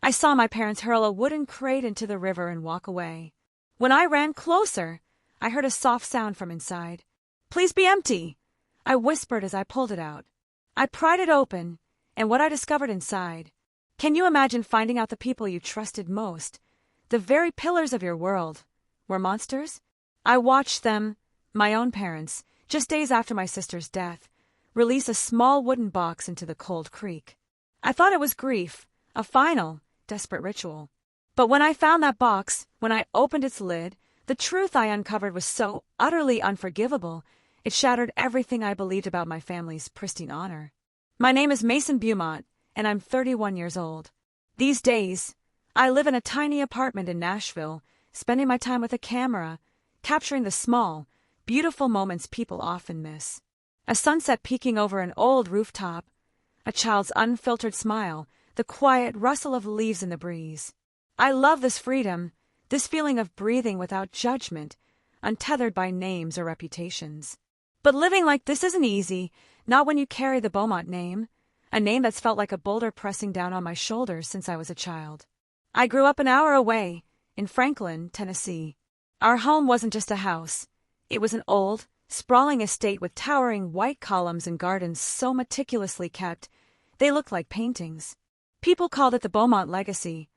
I saw my parents hurl a wooden crate into the river and walk away. When I ran closer, I heard a soft sound from inside. "Please be empty," I whispered as I pulled it out. I pried it open, and what I discovered inside. Can you imagine finding out the people you trusted most, the very pillars of your world, were monsters? I watched them, my own parents, just days after my sister's death, release a small wooden box into the cold creek. I thought it was grief, a final, desperate ritual. But when I found that box, when I opened its lid, the truth I uncovered was so utterly unforgivable, it shattered everything I believed about my family's pristine honor. My name is Mason Beaumont, and I'm 31 years old. These days, I live in a tiny apartment in Nashville, spending my time with a camera, capturing the small, beautiful moments people often miss. A sunset peeking over an old rooftop, a child's unfiltered smile, the quiet rustle of leaves in the breeze. I love this freedom, this feeling of breathing without judgment, untethered by names or reputations. But living like this isn't easy, not when you carry the Beaumont name, a name that's felt like a boulder pressing down on my shoulders since I was a child. I grew up an hour away, in Franklin, Tennessee. Our home wasn't just a house. It was an old, sprawling estate with towering white columns and gardens so meticulously kept, they looked like paintings. People called it the Beaumont Legacy,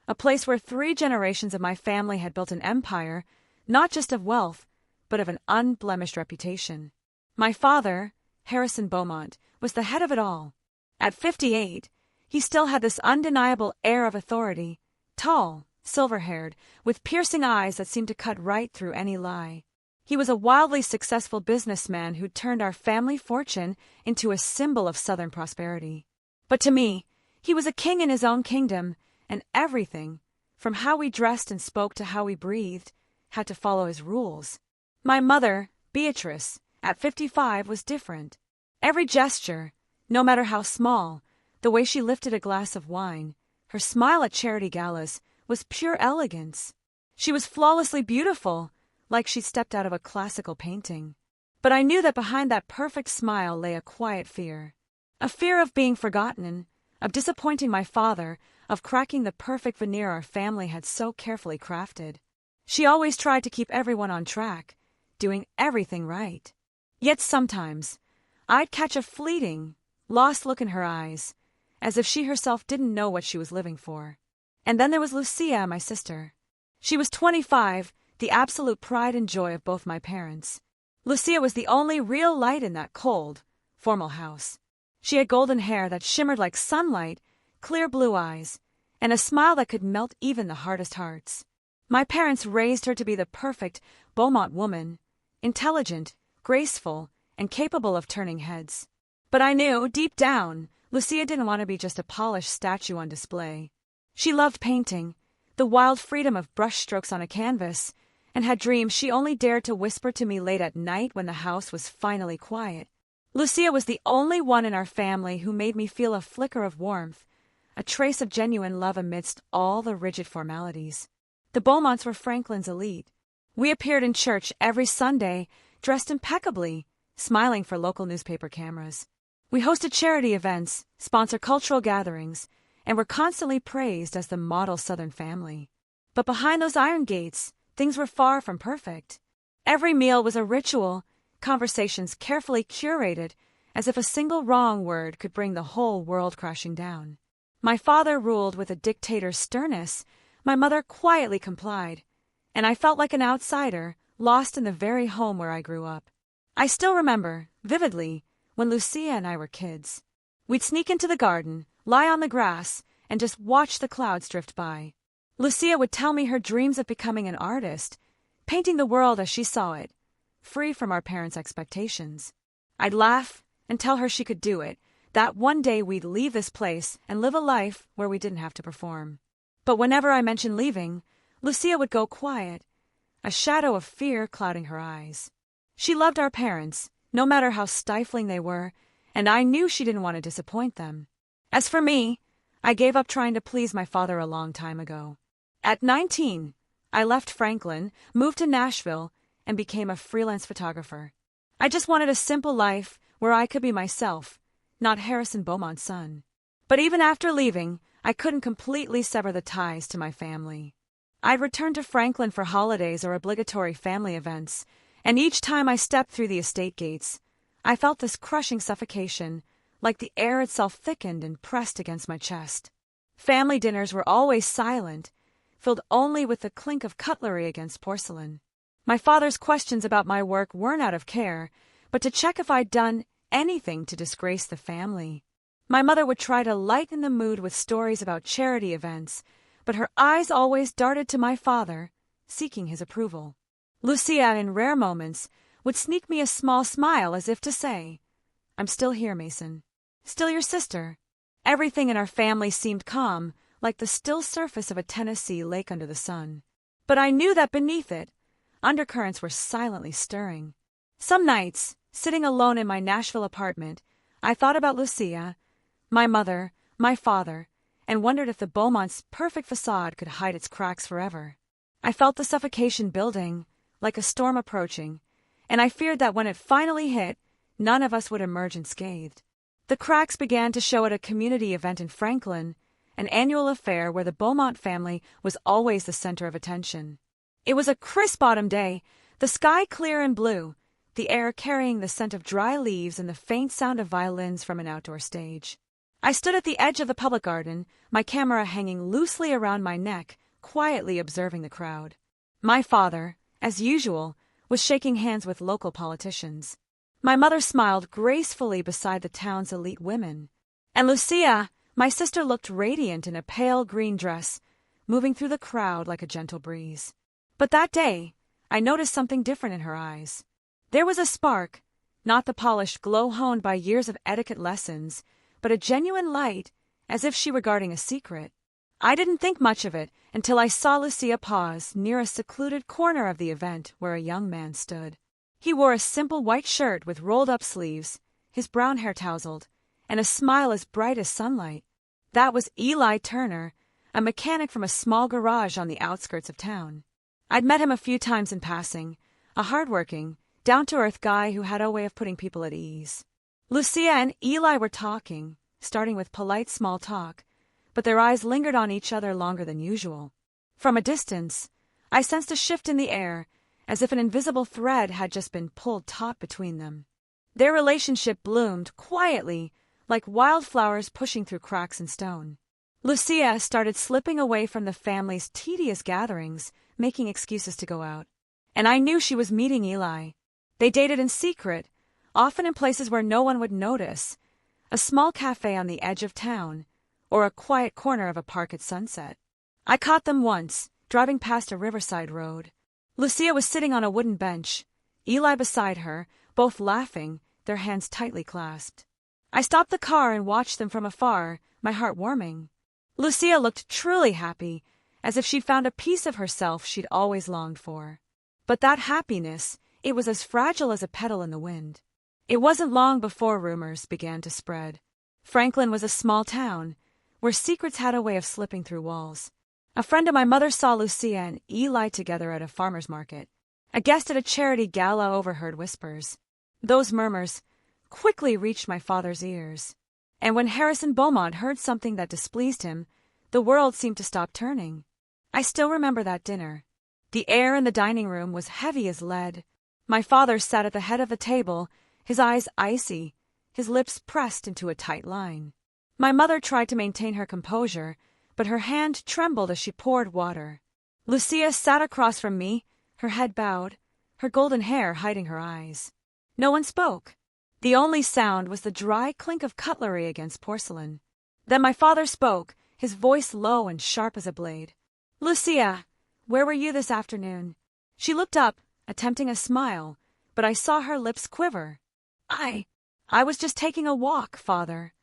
a place where 3 generations of my family had built an empire, not just of wealth, but of an unblemished reputation. My father, Harrison Beaumont, was the head of it all. At 58, he still had this undeniable air of authority, tall, silver-haired, with piercing eyes that seemed to cut right through any lie. He was a wildly successful businessman who turned our family fortune into a symbol of Southern prosperity. But to me, he was a king in his own kingdom, and everything, from how we dressed and spoke to how we breathed, had to follow his rules. My mother, Beatrice, at 55 was different. Every gesture, no matter how small, the way she lifted a glass of wine, her smile at charity galas, was pure elegance. She was flawlessly beautiful, like she'd stepped out of a classical painting. But I knew that behind that perfect smile lay a quiet fear. A fear of being forgotten, of disappointing my father, of cracking the perfect veneer our family had so carefully crafted. She always tried to keep everyone on track, doing everything right. Yet sometimes, I'd catch a fleeting, lost look in her eyes, as if she herself didn't know what she was living for. And then there was Lucia, my sister. She was 25, the absolute pride and joy of both my parents. Lucia was the only real light in that cold, formal house. She had golden hair that shimmered like sunlight, clear blue eyes, and a smile that could melt even the hardest hearts. My parents raised her to be the perfect Beaumont woman, intelligent, graceful, and capable of turning heads. But I knew, deep down, Lucia didn't want to be just a polished statue on display. She loved painting, the wild freedom of brushstrokes on a canvas, and had dreams she only dared to whisper to me late at night when the house was finally quiet. Lucia was the only one in our family who made me feel a flicker of warmth, a trace of genuine love amidst all the rigid formalities. The Beaumonts were Franklin's elite. We appeared in church every Sunday, dressed impeccably, smiling for local newspaper cameras. We hosted charity events, sponsored cultural gatherings, and were constantly praised as the model Southern family. But behind those iron gates, things were far from perfect. Every meal was a ritual, conversations carefully curated, as if a single wrong word could bring the whole world crashing down. My father ruled with a dictator's sternness, my mother quietly complied, and I felt like an outsider, lost in the very home where I grew up. I still remember, vividly, when Lucia and I were kids. We'd sneak into the garden, lie on the grass, and just watch the clouds drift by. Lucia would tell me her dreams of becoming an artist, painting the world as she saw it, free from our parents' expectations. I'd laugh and tell her she could do it, that one day we'd leave this place and live a life where we didn't have to perform. But whenever I mentioned leaving, Lucia would go quiet, a shadow of fear clouding her eyes. She loved our parents, no matter how stifling they were, and I knew she didn't want to disappoint them. As for me, I gave up trying to please my father a long time ago. At 19, I left Franklin, moved to Nashville, and became a freelance photographer. I just wanted a simple life where I could be myself, not Harrison Beaumont's son. But even after leaving, I couldn't completely sever the ties to my family. I'd return to Franklin for holidays or obligatory family events, and each time I stepped through the estate gates, I felt this crushing suffocation, like the air itself thickened and pressed against my chest. Family dinners were always silent, filled only with the clink of cutlery against porcelain. My father's questions about my work weren't out of care, but to check if I'd done anything to disgrace the family. My mother would try to lighten the mood with stories about charity events, but her eyes always darted to my father, seeking his approval. Lucia, in rare moments, would sneak me a small smile as if to say, "I'm still here, Mason. Still your sister." Everything in our family seemed calm, like the still surface of a Tennessee lake under the sun. But I knew that beneath it, undercurrents were silently stirring. Some nights, sitting alone in my Nashville apartment, I thought about Lucia, my mother, my father, and wondered if the Beaumont's perfect facade could hide its cracks forever. I felt the suffocation building, like a storm approaching, and I feared that when it finally hit, none of us would emerge unscathed. The cracks began to show at a community event in Franklin, an annual affair where the Beaumont family was always the center of attention. It was a crisp autumn day, the sky clear and blue, the air carrying the scent of dry leaves and the faint sound of violins from an outdoor stage. I stood at the edge of the public garden, my camera hanging loosely around my neck, quietly observing the crowd. My father, as usual, was shaking hands with local politicians. My mother smiled gracefully beside the town's elite women. And Lucia, my sister, looked radiant in a pale green dress, moving through the crowd like a gentle breeze. But that day, I noticed something different in her eyes. There was a spark, not the polished glow honed by years of etiquette lessons, but a genuine light, as if she were guarding a secret. I didn't think much of it until I saw Lucia pause near a secluded corner of the event where a young man stood. He wore a simple white shirt with rolled-up sleeves, his brown hair tousled, and a smile as bright as sunlight. That was Eli Turner, a mechanic from a small garage on the outskirts of town. I'd met him a few times in passing, a hard-working, down-to-earth guy who had a way of putting people at ease. Lucia and Eli were talking, starting with polite small talk, but their eyes lingered on each other longer than usual. From a distance, I sensed a shift in the air, as if an invisible thread had just been pulled taut between them. Their relationship bloomed quietly, like wildflowers pushing through cracks in stone. Lucia started slipping away from the family's tedious gatherings, making excuses to go out. And I knew she was meeting Eli. They dated in secret, often in places where no one would notice, a small cafe on the edge of town, or a quiet corner of a park at sunset. I caught them once, driving past a riverside road. Lucia was sitting on a wooden bench, Eli beside her, both laughing, their hands tightly clasped. I stopped the car and watched them from afar, my heart warming. Lucia looked truly happy, as if she'd found a piece of herself she'd always longed for. But that happiness, it was as fragile as a petal in the wind. It wasn't long before rumors began to spread. Franklin was a small town, where secrets had a way of slipping through walls. A friend of my mother saw Lucia and Eli together at a farmer's market. A guest at a charity gala overheard whispers. Those murmurs quickly reached my father's ears. And when Harrison Beaumont heard something that displeased him, the world seemed to stop turning. I still remember that dinner. The air in the dining room was heavy as lead. My father sat at the head of the table, his eyes icy, his lips pressed into a tight line. My mother tried to maintain her composure, but her hand trembled as she poured water. Lucia sat across from me, her head bowed, her golden hair hiding her eyes. No one spoke. The only sound was the dry clink of cutlery against porcelain. Then my father spoke, his voice low and sharp as a blade. "Lucia, where were you this afternoon?" She looked up, attempting a smile, but I saw her lips quiver. I was just taking a walk, father."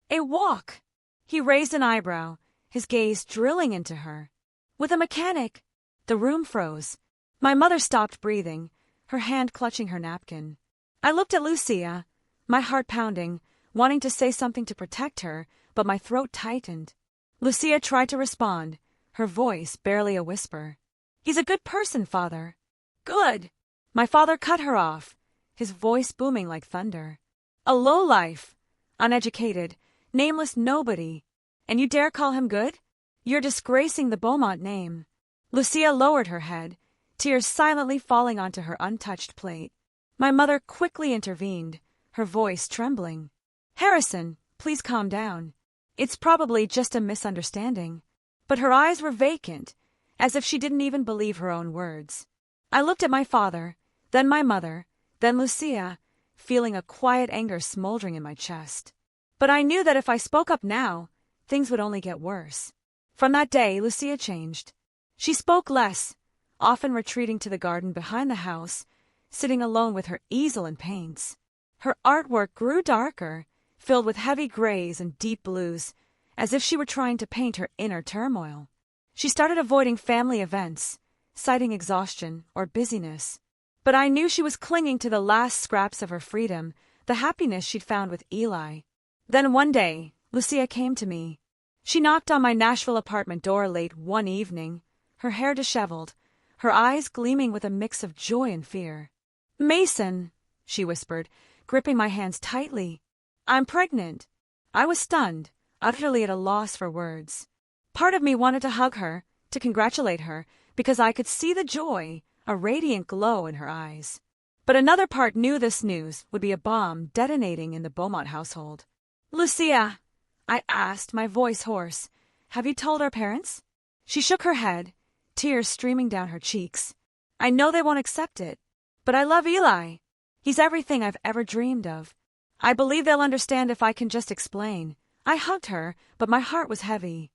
"A walk?" He raised an eyebrow, his gaze drilling into her. "With a mechanic?" The room froze. My mother stopped breathing, her hand clutching her napkin. I looked at Lucia, my heart pounding, wanting to say something to protect her, but my throat tightened. Lucia tried to respond, her voice barely a whisper. "He's a good person, father." "Good!" My father cut her off, his voice booming like thunder. "A lowlife, uneducated, nameless nobody. And you dare call him good? You're disgracing the Beaumont name. Lucia lowered her head, tears silently falling onto her untouched plate. My mother quickly intervened, her voice trembling. Harrison, please calm down. It's probably just a misunderstanding. But her eyes were vacant, as if she didn't even believe her own words. I looked at my father, then my mother, then Lucia, feeling a quiet anger smoldering in my chest. But I knew that if I spoke up now, things would only get worse. From that day, Lucia changed. She spoke less, often retreating to the garden behind the house, sitting alone with her easel and paints. Her artwork grew darker, filled with heavy grays and deep blues, as if she were trying to paint her inner turmoil. She started avoiding family events, citing exhaustion or busyness. But I knew she was clinging to the last scraps of her freedom, the happiness she'd found with Eli. Then one day, Lucia came to me. She knocked on my Nashville apartment door late one evening, her hair disheveled, her eyes gleaming with a mix of joy and fear. Mason, she whispered, gripping my hands tightly. I'm pregnant. I was stunned, utterly at a loss for words. Part of me wanted to hug her, to congratulate her, because I could see the joy, a radiant glow in her eyes. But another part knew this news would be a bomb detonating in the Beaumont household. Lucia, I asked, my voice hoarse, have you told our parents? She shook her head, tears streaming down her cheeks. I know they won't accept it, but I love Eli. He's everything I've ever dreamed of. I believe they'll understand if I can just explain. I hugged her, but my heart was heavy.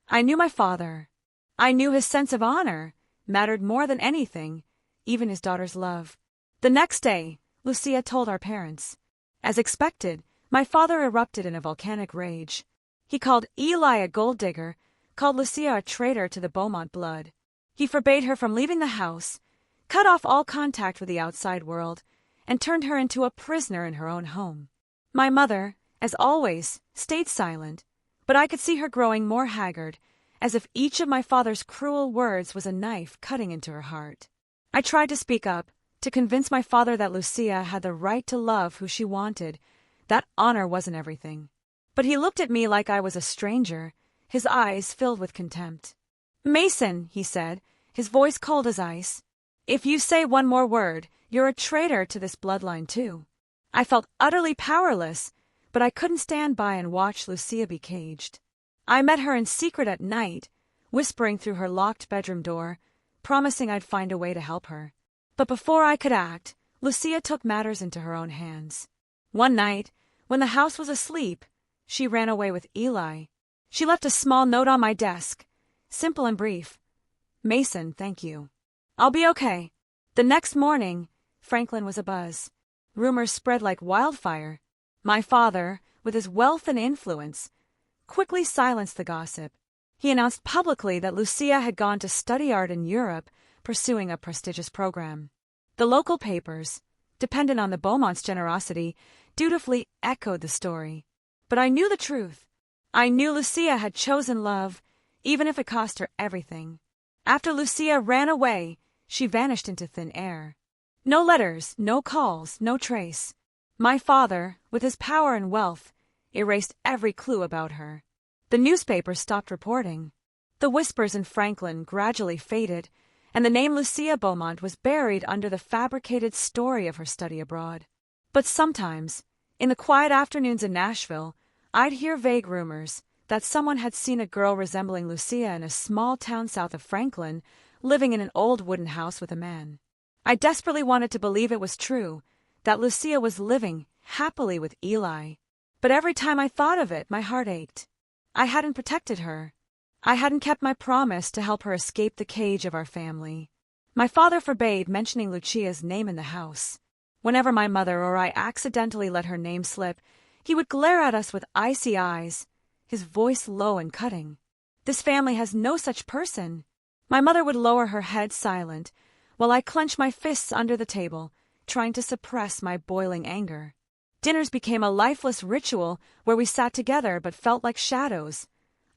I knew my father. I knew his sense of honor mattered more than anything, even his daughter's love. The next day, Lucia told our parents. As expected, my father erupted in a volcanic rage. He called Eli a gold digger, called Lucia a traitor to the Beaumont blood. He forbade her from leaving the house, cut off all contact with the outside world, and turned her into a prisoner in her own home. My mother, as always, stayed silent, but I could see her growing more haggard, as if each of my father's cruel words was a knife cutting into her heart. I tried to speak up, to convince my father that Lucia had the right to love who she wanted, that honor wasn't everything. But he looked at me like I was a stranger, his eyes filled with contempt. Mason, he said, his voice cold as ice, if you say one more word, you're a traitor to this bloodline too. I felt utterly powerless, but I couldn't stand by and watch Lucia be caged. I met her in secret at night, whispering through her locked bedroom door, promising I'd find a way to help her. But before I could act, Lucia took matters into her own hands. One night, when the house was asleep, she ran away with Eli. She left a small note on my desk, simple and brief. Mason, thank you. I'll be okay. The next morning, Franklin was abuzz. Rumors spread like wildfire. My father, with his wealth and influence, quickly silenced the gossip. He announced publicly that Lucia had gone to study art in Europe, pursuing a prestigious program. The local papers, dependent on the Beaumont's generosity, dutifully echoed the story. But I knew the truth. I knew Lucia had chosen love, even if it cost her everything. After Lucia ran away, she vanished into thin air. No letters, no calls, no trace. My father, with his power and wealth, erased every clue about her. The newspapers stopped reporting. The whispers in Franklin gradually faded, and the name Lucia Beaumont was buried under the fabricated story of her study abroad. But sometimes, in the quiet afternoons in Nashville, I'd hear vague rumors that someone had seen a girl resembling Lucia in a small town south of Franklin, living in an old wooden house with a man. I desperately wanted to believe it was true, that Lucia was living happily with Eli. But every time I thought of it, my heart ached. I hadn't protected her. I hadn't kept my promise to help her escape the cage of our family. My father forbade mentioning Lucia's name in the house. Whenever my mother or I accidentally let her name slip, he would glare at us with icy eyes, his voice low and cutting. This family has no such person. My mother would lower her head silent, while I clenched my fists under the table, trying to suppress my boiling anger. Dinners became a lifeless ritual where we sat together but felt like shadows,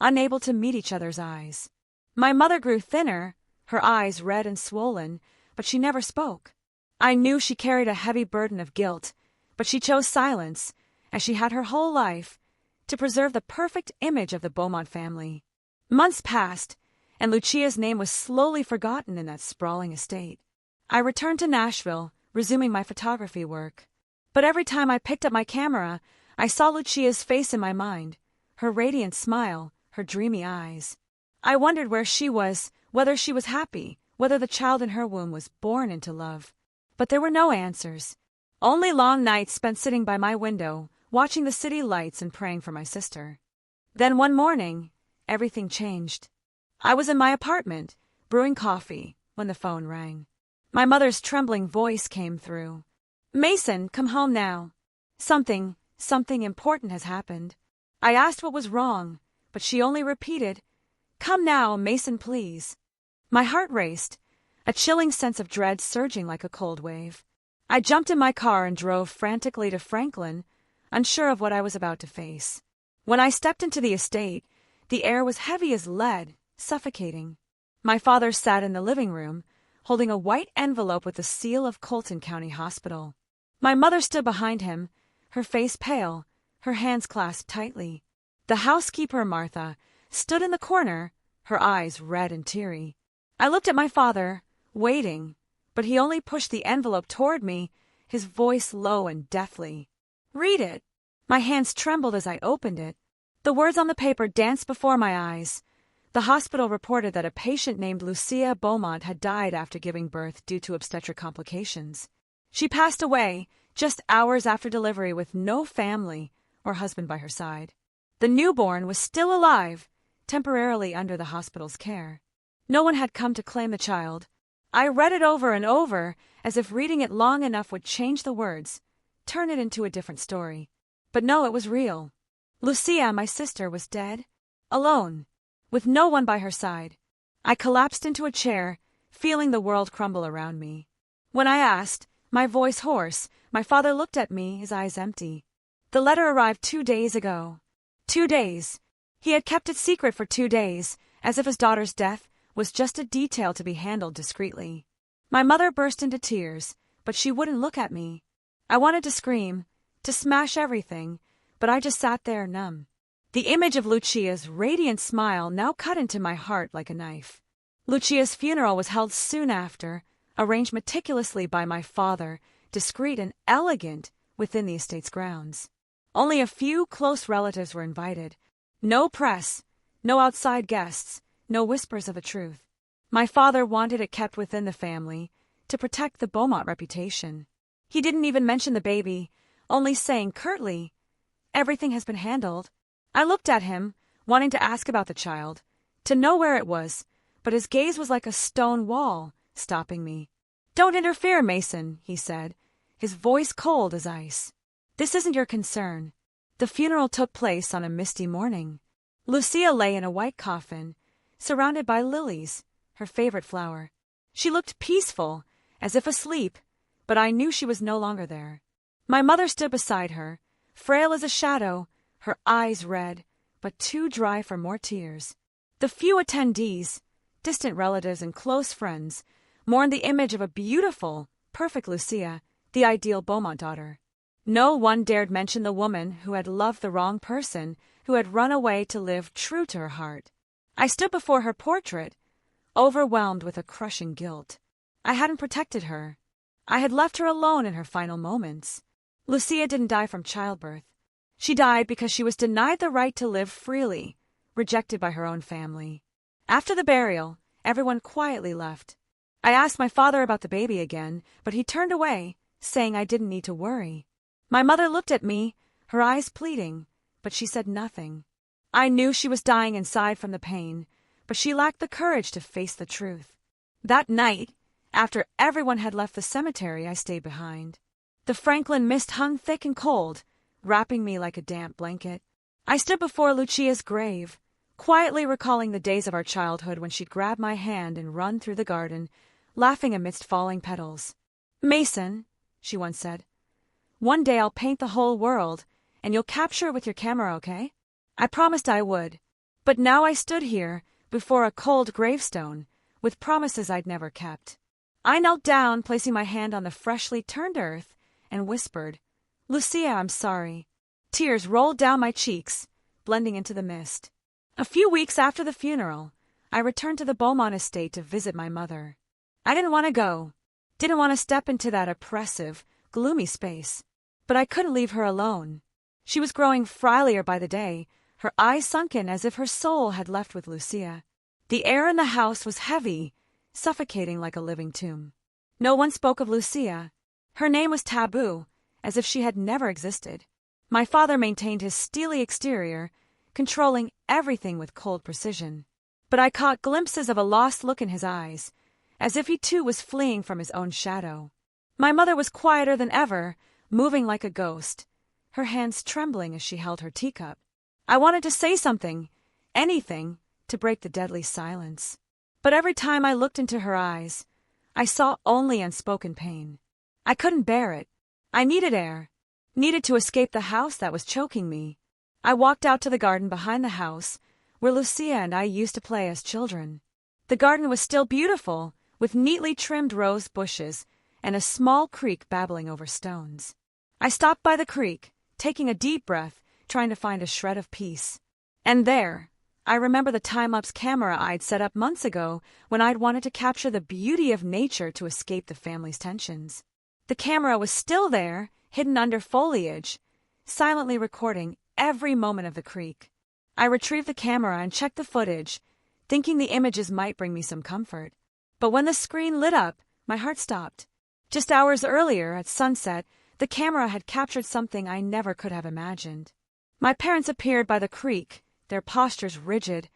unable to meet each other's eyes. My mother grew thinner, her eyes red and swollen, but she never spoke. I knew she carried a heavy burden of guilt, but she chose silence, as she had her whole life, to preserve the perfect image of the Beaumont family. Months passed, and Lucia's name was slowly forgotten in that sprawling estate. I returned to Nashville, resuming my photography work. But every time I picked up my camera, I saw Lucia's face in my mind, her radiant smile, her dreamy eyes. I wondered where she was, whether she was happy, whether the child in her womb was born into love. But there were no answers. Only long nights spent sitting by my window, watching the city lights and praying for my sister. Then one morning, everything changed. I was in my apartment, brewing coffee, when the phone rang. My mother's trembling voice came through. "Mason, come home now. Something important has happened." I asked what was wrong, but she only repeated, "Come now, Mason, please." My heart raced, a chilling sense of dread surging like a cold wave. I jumped in my car and drove frantically to Franklin, unsure of what I was about to face. When I stepped into the estate, the air was heavy as lead, suffocating. My father sat in the living room, holding a white envelope with the seal of Colton County Hospital. My mother stood behind him, her face pale, her hands clasped tightly. The housekeeper, Martha, stood in the corner, her eyes red and teary. I looked at my father, waiting, but he only pushed the envelope toward me, his voice low and deathly. "Read it." My hands trembled as I opened it. The words on the paper danced before my eyes. The hospital reported that a patient named Lucia Beaumont had died after giving birth due to obstetric complications. She passed away just hours after delivery with no family or husband by her side. The newborn was still alive, temporarily under the hospital's care. No one had come to claim the child. I read it over and over, as if reading it long enough would change the words, turn it into a different story. But no, it was real. Lucia, my sister, was dead, alone, with no one by her side. I collapsed into a chair, feeling the world crumble around me. When I asked, my voice hoarse, my father looked at me, his eyes empty. The letter arrived 2 days ago. 2 days. He had kept it secret for 2 days, as if his daughter's death was just a detail to be handled discreetly. My mother burst into tears, but she wouldn't look at me. I wanted to scream, to smash everything, but I just sat there numb. The image of Lucia's radiant smile now cut into my heart like a knife. Lucia's funeral was held soon after, arranged meticulously by my father, discreet and elegant within the estate's grounds. Only a few close relatives were invited. No press, no outside guests, no whispers of the truth. My father wanted it kept within the family, to protect the Beaumont reputation. He didn't even mention the baby, only saying curtly, "Everything has been handled." I looked at him, wanting to ask about the child, to know where it was, but his gaze was like a stone wall, stopping me. "Don't interfere, Mason," he said, his voice cold as ice. "This isn't your concern." The funeral took place on a misty morning. Lucia lay in a white coffin, surrounded by lilies, her favorite flower. She looked peaceful, as if asleep, but I knew she was no longer there. My mother stood beside her, frail as a shadow, her eyes red, but too dry for more tears. The few attendees, distant relatives and close friends, mourned the image of a beautiful, perfect Lucia, the ideal Beaumont daughter. No one dared mention the woman who had loved the wrong person, who had run away to live true to her heart. I stood before her portrait, overwhelmed with a crushing guilt. I hadn't protected her. I had left her alone in her final moments. Lucia didn't die from childbirth. She died because she was denied the right to live freely, rejected by her own family. After the burial, everyone quietly left. I asked my father about the baby again, but he turned away, saying I didn't need to worry. My mother looked at me, her eyes pleading, but she said nothing. I knew she was dying inside from the pain, but she lacked the courage to face the truth. That night, after everyone had left the cemetery, I stayed behind. The Franklin mist hung thick and cold, wrapping me like a damp blanket. I stood before Lucia's grave, quietly recalling the days of our childhood when she'd grab my hand and run through the garden, laughing amidst falling petals. "Mason," she once said, "one day I'll paint the whole world, and you'll capture it with your camera, okay?" I promised I would, but now I stood here, before a cold gravestone, with promises I'd never kept. I knelt down, placing my hand on the freshly turned earth, and whispered, "Lucia, I'm sorry." Tears rolled down my cheeks, blending into the mist. A few weeks after the funeral, I returned to the Beaumont estate to visit my mother. I didn't want to go. Didn't want to step into that oppressive, gloomy space. But I couldn't leave her alone. She was growing frilier by the day, her eyes sunken as if her soul had left with Lucia. The air in the house was heavy, suffocating like a living tomb. No one spoke of Lucia. Her name was taboo, as if she had never existed. My father maintained his steely exterior, controlling everything with cold precision. But I caught glimpses of a lost look in his eyes, as if he too was fleeing from his own shadow. My mother was quieter than ever, moving like a ghost, her hands trembling as she held her teacup. I wanted to say something, anything, to break the deadly silence. But every time I looked into her eyes, I saw only unspoken pain. I couldn't bear it. I needed air, needed to escape the house that was choking me. I walked out to the garden behind the house, where Lucia and I used to play as children. The garden was still beautiful, with neatly trimmed rose bushes and a small creek babbling over stones. I stopped by the creek, taking a deep breath, trying to find a shred of peace. And there, I remember the time-lapse camera I'd set up months ago when I'd wanted to capture the beauty of nature to escape the family's tensions. The camera was still there, hidden under foliage, silently recording every moment of the creek. I retrieved the camera and checked the footage, thinking the images might bring me some comfort. But when the screen lit up, my heart stopped. Just hours earlier, at sunset, the camera had captured something I never could have imagined. My parents appeared by the creek, their postures rigid,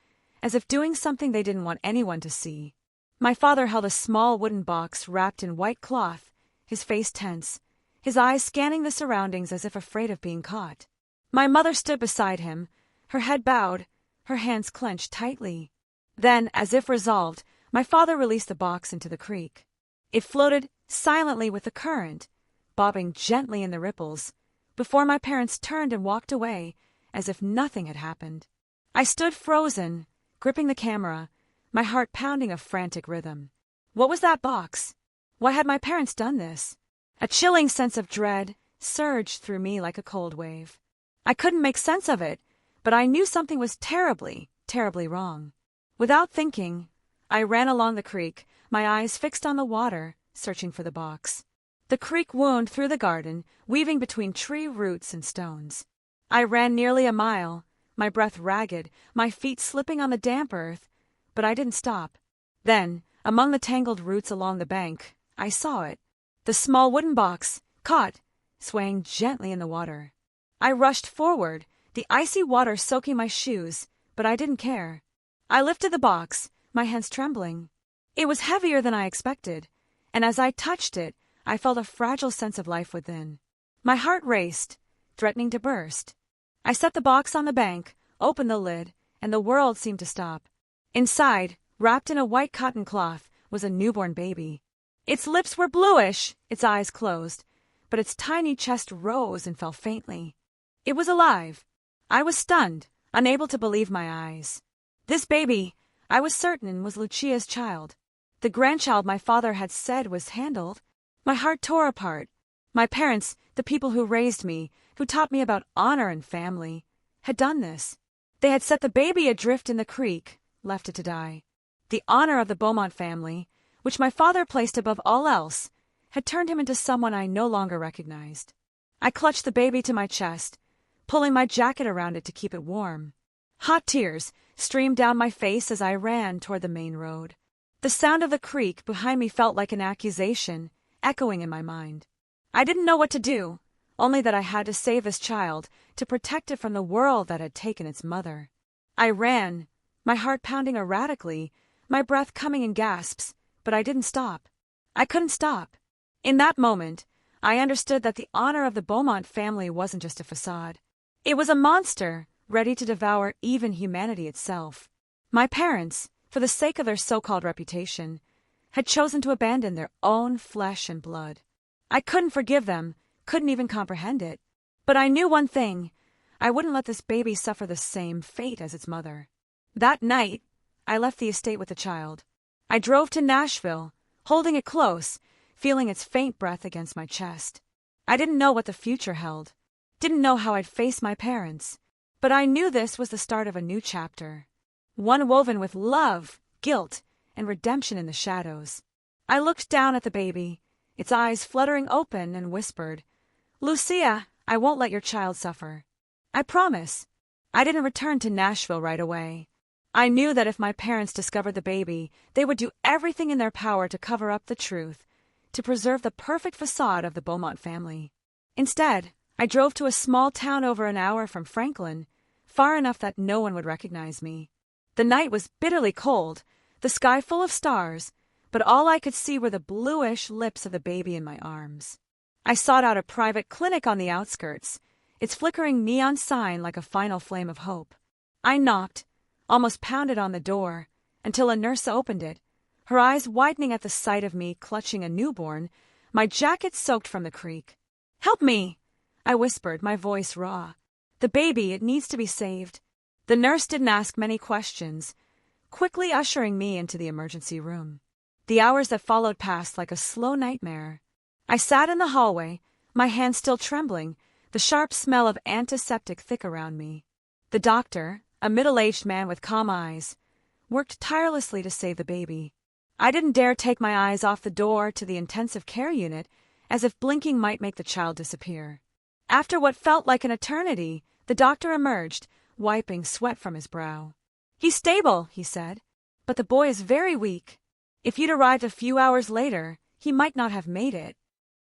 as if doing something they didn't want anyone to see. My father held a small wooden box wrapped in white cloth, his face tense, his eyes scanning the surroundings as if afraid of being caught. My mother stood beside him, her head bowed, her hands clenched tightly. Then, as if resolved, my father released the box into the creek. It floated silently with the current, bobbing gently in the ripples, before my parents turned and walked away, as if nothing had happened. I stood frozen, gripping the camera, my heart pounding a frantic rhythm. What was that box? Why had my parents done this? A chilling sense of dread surged through me like a cold wave. I couldn't make sense of it, but I knew something was terribly, terribly wrong. Without thinking, I ran along the creek, my eyes fixed on the water, searching for the box. The creek wound through the garden, weaving between tree roots and stones. I ran nearly a mile, my breath ragged, my feet slipping on the damp earth, but I didn't stop. Then, among the tangled roots along the bank, I saw it. The small wooden box, caught, swaying gently in the water. I rushed forward, the icy water soaking my shoes, but I didn't care. I lifted the box, my hands trembling. It was heavier than I expected, and as I touched it, I felt a fragile sense of life within. My heart raced, threatening to burst. I set the box on the bank, opened the lid, and the world seemed to stop. Inside, wrapped in a white cotton cloth, was a newborn baby. Its lips were bluish, its eyes closed, but its tiny chest rose and fell faintly. It was alive. I was stunned, unable to believe my eyes. This baby, I was certain, was Lucia's child. The grandchild my father had said was handled. My heart tore apart. My parents, the people who raised me, who taught me about honor and family, had done this. They had set the baby adrift in the creek, left it to die. The honor of the Beaumont family, which my father placed above all else, had turned him into someone I no longer recognized. I clutched the baby to my chest, pulling my jacket around it to keep it warm. Hot tears streamed down my face as I ran toward the main road. The sound of the creek behind me felt like an accusation, echoing in my mind. I didn't know what to do, only that I had to save this child, to protect it from the world that had taken its mother. I ran, my heart pounding erratically, my breath coming in gasps, but I didn't stop. I couldn't stop. In that moment, I understood that the honor of the Beaumont family wasn't just a facade. It was a monster, ready to devour even humanity itself. My parents, for the sake of their so-called reputation, had chosen to abandon their own flesh and blood. I couldn't forgive them, couldn't even comprehend it. But I knew one thing: I wouldn't let this baby suffer the same fate as its mother. That night, I left the estate with the child. I drove to Nashville, holding it close, feeling its faint breath against my chest. I didn't know what the future held, didn't know how I'd face my parents, But I knew this was the start of a new chapter. One woven with love, guilt, and redemption in the shadows. I looked down at the baby, its eyes fluttering open, and whispered, "Lucia, I won't let your child suffer. I promise." I didn't return to Nashville right away. I knew that if my parents discovered the baby, they would do everything in their power to cover up the truth, to preserve the perfect facade of the Beaumont family. Instead, I drove to a small town over an hour from Franklin, far enough that no one would recognize me. The night was bitterly cold, the sky full of stars, but all I could see were the bluish lips of the baby in my arms. I sought out a private clinic on the outskirts, its flickering neon sign like a final flame of hope. I knocked, almost pounded on the door, until a nurse opened it, her eyes widening at the sight of me clutching a newborn, my jacket soaked from the creek. "Help me!" I whispered, my voice raw. "The baby, it needs to be saved." The nurse didn't ask many questions, quickly ushering me into the emergency room. The hours that followed passed like a slow nightmare. I sat in the hallway, my hands still trembling, the sharp smell of antiseptic thick around me. The doctor, a middle-aged man with calm eyes, worked tirelessly to save the baby. I didn't dare take my eyes off the door to the intensive care unit, as if blinking might make the child disappear. After what felt like an eternity, the doctor emerged, wiping sweat from his brow. "He's stable," he said, "but the boy is very weak. If you'd arrived a few hours later, he might not have made it."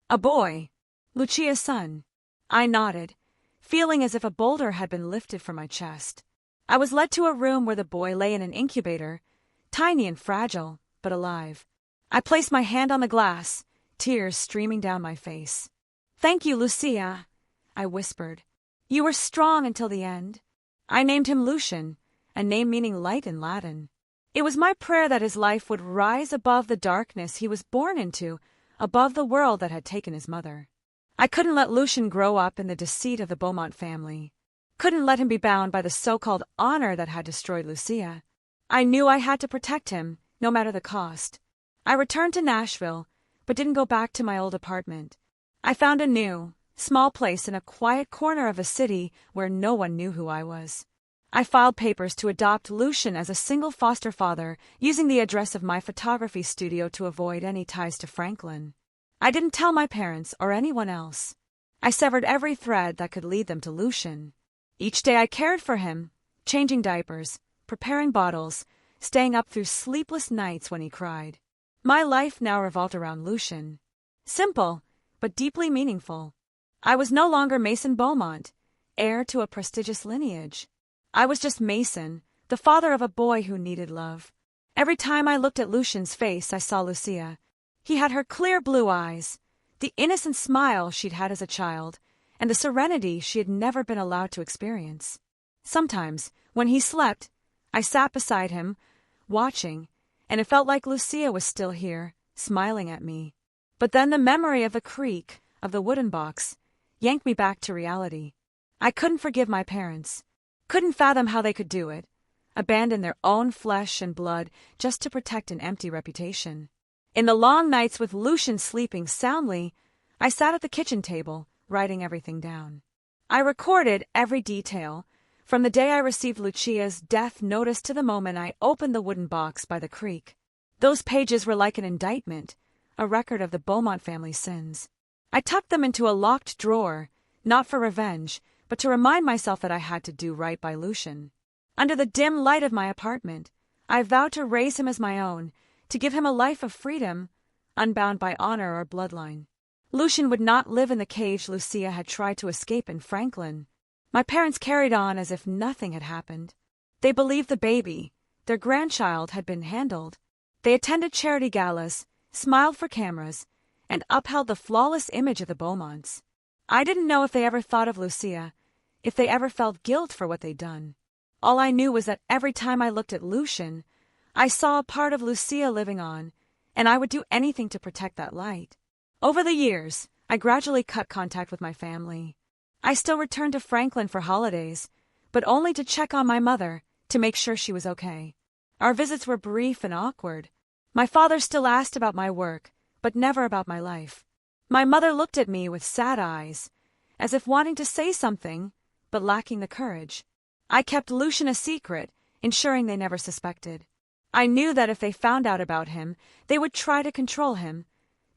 "A boy? Lucia's son?" I nodded, feeling as if a boulder had been lifted from my chest. I was led to a room where the boy lay in an incubator, tiny and fragile, but alive. I placed my hand on the glass, tears streaming down my face. "Thank you, Lucia," I whispered. "You were strong until the end." I named him Lucian, a name meaning light in Latin. It was my prayer that his life would rise above the darkness he was born into, above the world that had taken his mother. I couldn't let Lucian grow up in the deceit of the Beaumont family. Couldn't let him be bound by the so-called honor that had destroyed Lucia. I knew I had to protect him, no matter the cost. I returned to Nashville, but didn't go back to my old apartment. I found a new, small place in a quiet corner of a city where no one knew who I was. I filed papers to adopt Lucian as a single foster father, using the address of my photography studio to avoid any ties to Franklin. I didn't tell my parents or anyone else. I severed every thread that could lead them to Lucian. Each day I cared for him, changing diapers, preparing bottles, staying up through sleepless nights when he cried. My life now revolved around Lucian. Simple, but deeply meaningful. I was no longer Mason Beaumont, heir to a prestigious lineage. I was just Mason, the father of a boy who needed love. Every time I looked at Lucian's face, I saw Lucia. He had her clear blue eyes, the innocent smile she'd had as a child, and the serenity she had never been allowed to experience. Sometimes, when he slept, I sat beside him, watching, and it felt like Lucia was still here, smiling at me. But then the memory of the creak, of the wooden box, yanked me back to reality. I couldn't forgive my parents, couldn't fathom how they could do it, abandon their own flesh and blood just to protect an empty reputation. In the long nights with Lucian sleeping soundly, I sat at the kitchen table, writing everything down. I recorded every detail, from the day I received Lucia's death notice to the moment I opened the wooden box by the creek. Those pages were like an indictment, a record of the Beaumont family's sins. I tucked them into a locked drawer, not for revenge, but to remind myself that I had to do right by Lucian. Under the dim light of my apartment, I vowed to raise him as my own, to give him a life of freedom, unbound by honor or bloodline. Lucian would not live in the cage Lucia had tried to escape in Franklin. My parents carried on as if nothing had happened. They believed the baby, their grandchild, had been handled. They attended charity galas, smiled for cameras, and upheld the flawless image of the Beaumonts. I didn't know if they ever thought of Lucia, if they ever felt guilt for what they'd done. All I knew was that every time I looked at Lucian, I saw a part of Lucia living on, and I would do anything to protect that light. Over the years, I gradually cut contact with my family. I still returned to Franklin for holidays, but only to check on my mother, to make sure she was okay. Our visits were brief and awkward. My father still asked about my work, but never about my life. My mother looked at me with sad eyes, as if wanting to say something, but lacking the courage. I kept Lucian a secret, ensuring they never suspected. I knew that if they found out about him, they would try to control him,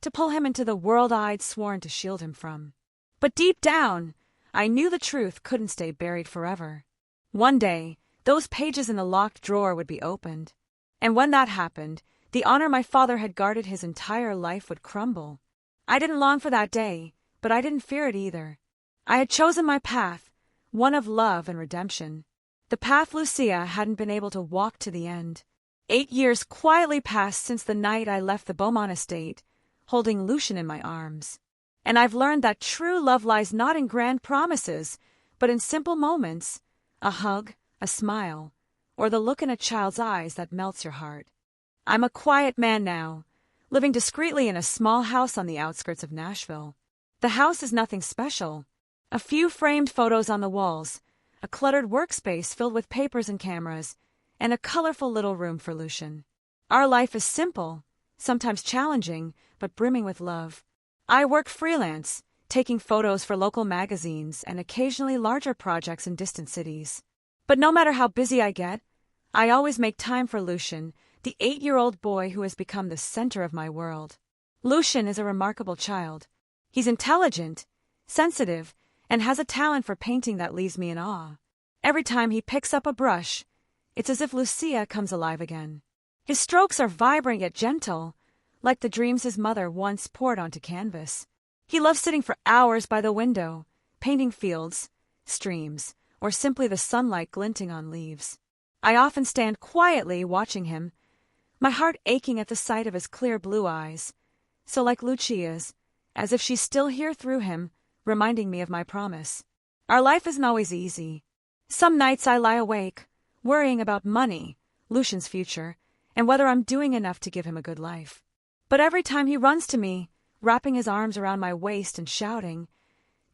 to pull him into the world I'd sworn to shield him from. But deep down, I knew the truth couldn't stay buried forever. One day, those pages in the locked drawer would be opened. And when that happened, the honor my father had guarded his entire life would crumble. I didn't long for that day, but I didn't fear it either. I had chosen my path, one of love and redemption. The path Lucia hadn't been able to walk to the end. 8 years quietly passed since the night I left the Beaumont estate, holding Lucian in my arms. And I've learned that true love lies not in grand promises, but in simple moments, a hug, a smile, or the look in a child's eyes that melts your heart. I'm a quiet man now, living discreetly in a small house on the outskirts of Nashville. The house is nothing special. A few framed photos on the walls, a cluttered workspace filled with papers and cameras, and a colorful little room for Lucian. Our life is simple, sometimes challenging, but brimming with love. I work freelance, taking photos for local magazines and occasionally larger projects in distant cities. But no matter how busy I get, I always make time for Lucian, the 8-year-old boy who has become the center of my world. Lucian is a remarkable child. He's intelligent, sensitive, and has a talent for painting that leaves me in awe. Every time he picks up a brush, it's as if Lucia comes alive again. His strokes are vibrant yet gentle, like the dreams his mother once poured onto canvas. He loves sitting for hours by the window, painting fields, streams, or simply the sunlight glinting on leaves. I often stand quietly watching him, my heart aching at the sight of his clear blue eyes, so like Lucia's, as if she's still here through him, reminding me of my promise. Our life isn't always easy. Some nights I lie awake, worrying about money, Lucian's future, and whether I'm doing enough to give him a good life. But every time he runs to me, wrapping his arms around my waist and shouting,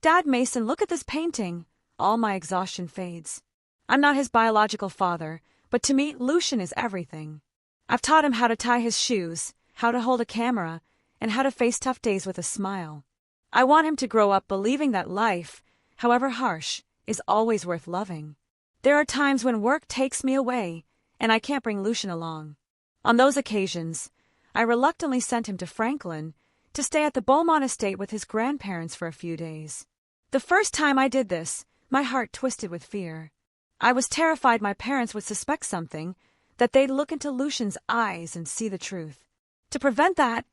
"Dad Mason, look at this painting," all my exhaustion fades. I'm not his biological father, but to me, Lucian is everything. I've taught him how to tie his shoes, how to hold a camera, and how to face tough days with a smile. I want him to grow up believing that life, however harsh, is always worth loving. There are times when work takes me away, and I can't bring Lucian along. On those occasions, I reluctantly sent him to Franklin to stay at the Beaumont estate with his grandparents for a few days. The first time I did this, my heart twisted with fear. I was terrified my parents would suspect something, that they'd look into Lucian's eyes and see the truth. To prevent that,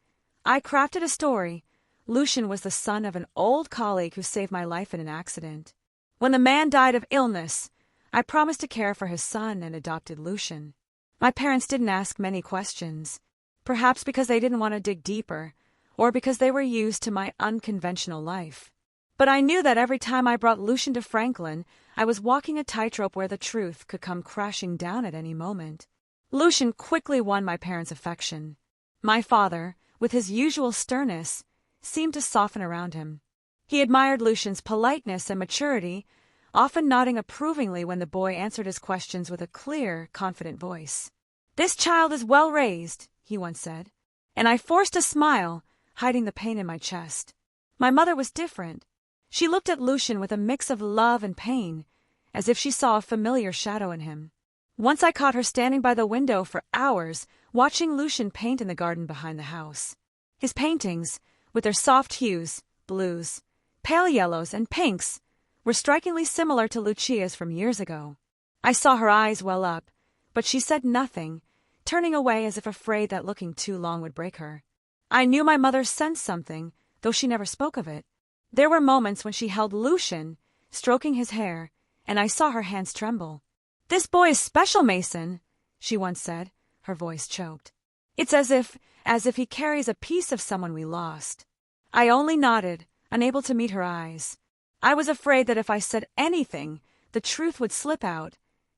I crafted a story. Lucian was the son of an old colleague who saved my life in an accident. When the man died of illness, I promised to care for his son and adopted Lucian. My parents didn't ask many questions, perhaps because they didn't want to dig deeper, or because they were used to my unconventional life. But I knew that every time I brought Lucian to Franklin, I was walking a tightrope where the truth could come crashing down at any moment. Lucian quickly won my parents' affection. My father, with his usual sternness, seemed to soften around him. He admired Lucian's politeness and maturity, often nodding approvingly when the boy answered his questions with a clear, confident voice. "This child is well raised," he once said, and I forced a smile, hiding the pain in my chest. My mother was different. She looked at Lucian with a mix of love and pain, as if she saw a familiar shadow in him. Once I caught her standing by the window for hours, watching Lucian paint in the garden behind the house. His paintings, with their soft hues, blues, pale yellows, and pinks, were strikingly similar to Lucia's from years ago. I saw her eyes well up, but she said nothing, turning away as if afraid that looking too long would break her. I knew my mother sensed something, though she never spoke of it. There were moments when she held Lucian, stroking his hair, and I saw her hands tremble. "This boy is special, Mason," she once said, her voice choked. "It's as if he carries a piece of someone we lost." I only nodded, unable to meet her eyes. I was afraid that if I said anything, the truth would slip out,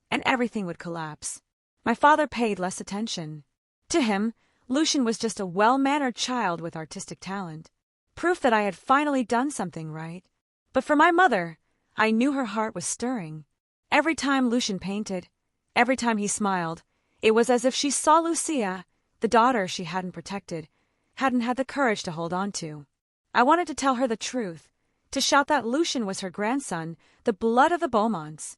and everything would collapse. My father paid less attention. To him, Lucian was just a well-mannered child with artistic talent, proof that I had finally done something right. But for my mother, I knew her heart was stirring. Every time Lucian painted, every time he smiled, it was as if she saw Lucia, the daughter she hadn't protected, hadn't had the courage to hold on to. I wanted to tell her the truth, to shout that Lucian was her grandson, the blood of the Beaumonts.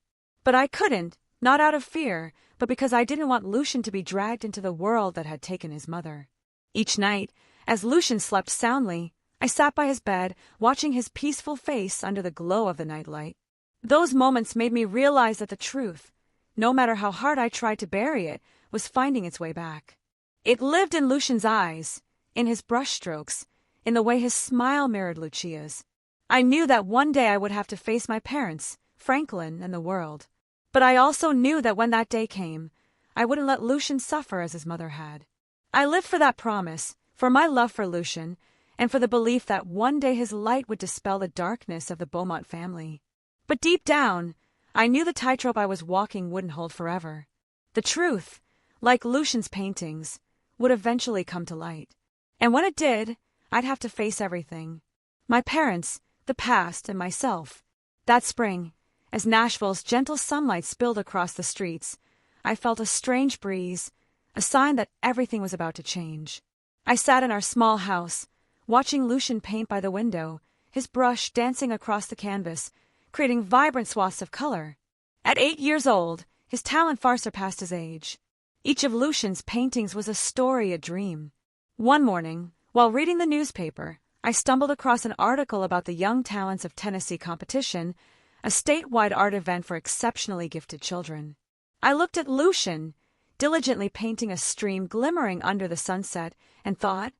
But I couldn't, not out of fear, but because I didn't want Lucian to be dragged into the world that had taken his mother. Each night, as Lucian slept soundly, I sat by his bed, watching his peaceful face under the glow of the nightlight. Those moments made me realize that the truth, no matter how hard I tried to bury it, was finding its way back. It lived in Lucian's eyes, in his brushstrokes, in the way his smile mirrored Lucia's. I knew that one day I would have to face my parents, Franklin, and the world. But I also knew that when that day came, I wouldn't let Lucian suffer as his mother had. I lived for that promise, for my love for Lucian, and for the belief that one day his light would dispel the darkness of the Beaumont family. But deep down, I knew the tightrope I was walking wouldn't hold forever. The truth, like Lucian's paintings, would eventually come to light. And when it did, I'd have to face everything. My parents, the past, and myself. That spring, as Nashville's gentle sunlight spilled across the streets, I felt a strange breeze, a sign that everything was about to change. I sat in our small house, watching Lucian paint by the window, his brush dancing across the canvas, creating vibrant swaths of color. At 8 years old, his talent far surpassed his age. Each of Lucian's paintings was a story, a dream. One morning, while reading the newspaper, I stumbled across an article about the Young Talents of Tennessee competition, a statewide art event for exceptionally gifted children. I looked at Lucian, diligently painting a stream glimmering under the sunset, and thought,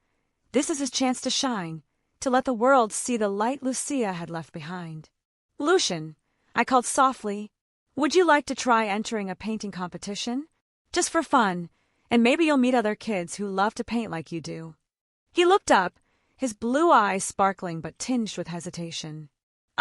this is his chance to shine, to let the world see the light Lucia had left behind. Lucian, I called softly, would you like to try entering a painting competition? Just for fun, and maybe you'll meet other kids who love to paint like you do. He looked up, his blue eyes sparkling but tinged with hesitation.